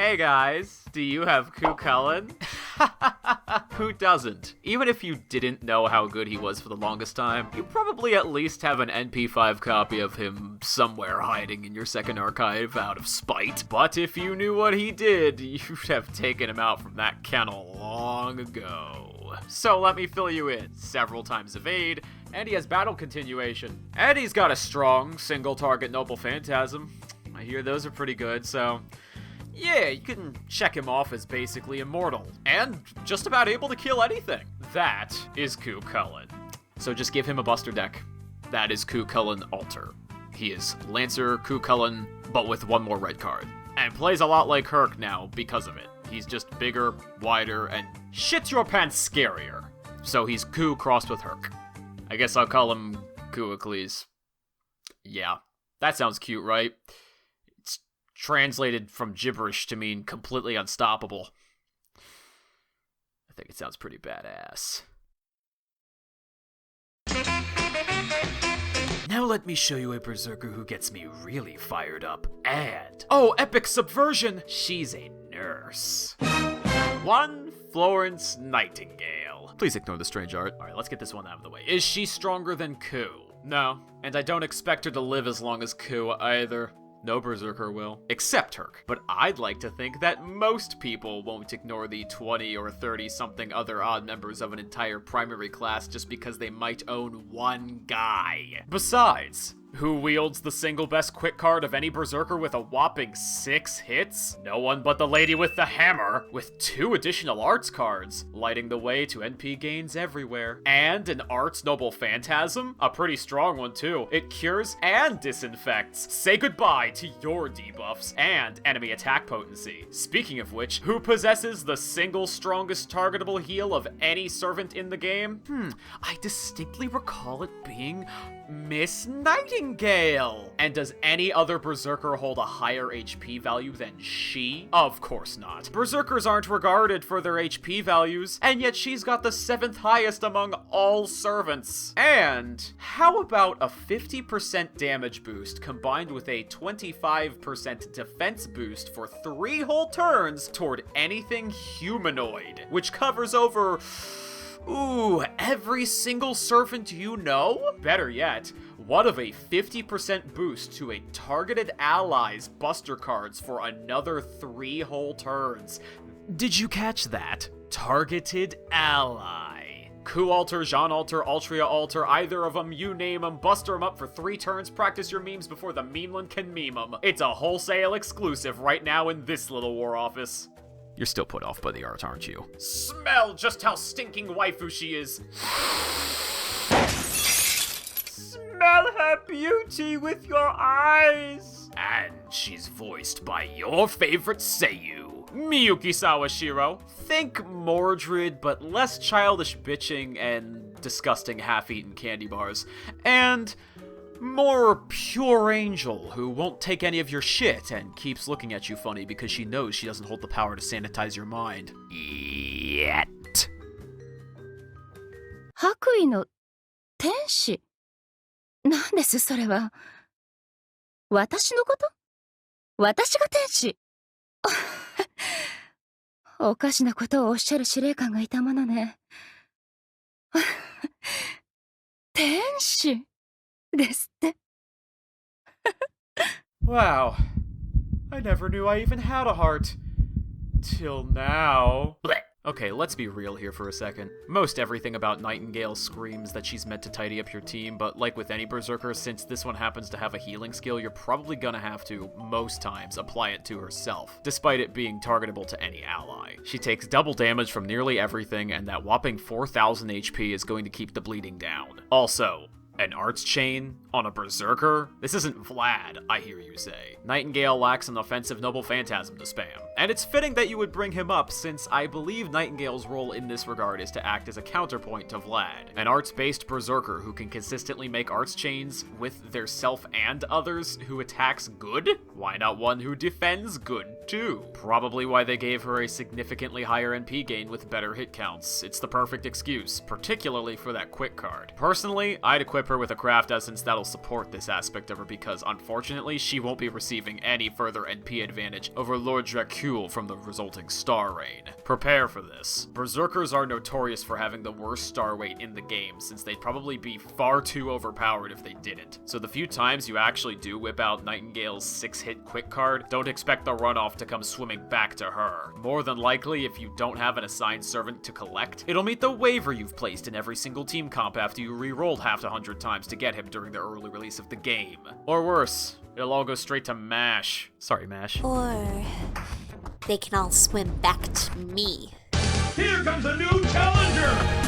Hey guys, do you have Cu Chulainn? Who doesn't? Even if you didn't know how good he was for the longest time, you probably at least have an NP5 copy of him somewhere hiding in your second archive out of spite. But if you knew what he did, you'd have taken him out from that kennel long ago. So let me fill you in. Several times evade, and he has battle continuation. And he's got a strong, single-target Noble Phantasm. I hear those are pretty good, so yeah, you can check him off as basically immortal, and just about able to kill anything. That is Cu Chulainn. So just give him a Buster deck. That is Cu Chulainn Alter. He is Lancer Cu Chulainn, but with one more red card. And plays a lot like Herc now because of it. He's just bigger, wider, and shit your pants scarier. So he's Cu crossed with Herc. I guess I'll call him Cuocles. Yeah, that sounds cute, right? Translated from gibberish to mean completely unstoppable. I think it sounds pretty badass. Now let me show you a berserker who gets me really fired up. And, oh, epic subversion! She's a nurse. One Florence Nightingale. Please ignore the strange art. Alright, let's get this one out of the way. Is she stronger than Cu? No. And I don't expect her to live as long as Cu either. No berserker will, except Herc. But I'd like to think that most people won't ignore the 20 or 30-something other odd members of an entire primary class just because they might own one guy. Besides, who wields the single best quick card of any berserker with a whopping 6 hits? No one but the lady with the hammer, with 2 additional arts cards, lighting the way to NP gains everywhere. And an Arts Noble Phantasm, a pretty strong one too. It cures and disinfects. Say goodbye to your debuffs and enemy attack potency. Speaking of which, who possesses the single strongest targetable heal of any servant in the game? I distinctly recall it being Miss Nightingale. And does any other berserker hold a higher HP value than she? Of course not. Berserkers aren't regarded for their HP values, and yet she's got the 7th highest among all servants. And how about a 50% damage boost combined with a 25% defense boost for 3 whole turns toward anything humanoid, which covers over every single servant you know? Better yet, what of a 50% boost to a targeted ally's buster cards for another 3 whole turns? Did you catch that? Targeted ally. Cu Alter, Jean Alter, Altria Alter, either of them, you name them, buster them up for 3 turns, practice your memes before the memeland can meme them. It's a wholesale exclusive right now in this little war office. You're still put off by the art, aren't you? Smell just how stinking waifu she is. Smell her beauty with your eyes. And she's voiced by your favorite seiyuu, Miyuki Sawashiro. Think Mordred, but less childish bitching and disgusting half-eaten candy bars. And more pure angel who won't take any of your shit and keeps looking at you funny because she knows she doesn't hold the power to sanitize your mind. Yet. 白衣の天使。なんですそれは。私のこと？私が天使。おかしなことをおっしゃる司令官がいたものね。天使。ですって。Wow. I never knew I even had a heart. Till now. Blech. Okay, let's be real here for a second. Most everything about Nightingale screams that she's meant to tidy up your team, but like with any berserker, since this one happens to have a healing skill, you're probably gonna have to, most times, apply it to herself, despite it being targetable to any ally. She takes double damage from nearly everything, and that whopping 4,000 HP is going to keep the bleeding down. Also, an arts chain on a berserker? This isn't Vlad, I hear you say. Nightingale lacks an offensive Noble Phantasm to spam. And it's fitting that you would bring him up, since I believe Nightingale's role in this regard is to act as a counterpoint to Vlad. An arts-based berserker who can consistently make arts chains with their self and others who attacks good? Why not one who defends good too. Probably why they gave her a significantly higher NP gain with better hit counts. It's the perfect excuse, particularly for that quick card. Personally, I'd equip her with a craft essence that'll support this aspect of her because, unfortunately, she won't be receiving any further NP advantage over Lord Dracul from the resulting star rain. Prepare for this. Berserkers are notorious for having the worst star weight in the game, since they'd probably be far too overpowered if they didn't. So the few times you actually do whip out Nightingale's 6-hit quick card, don't expect the runoff to come swimming back to her. More than likely, if you don't have an assigned servant to collect, it'll meet the waiver you've placed in every single team comp after you re-rolled half 100 times to get him during the early release of the game. Or worse, it'll all go straight to MASH. Sorry, MASH. Or they can all swim back to me. Here comes a new challenger!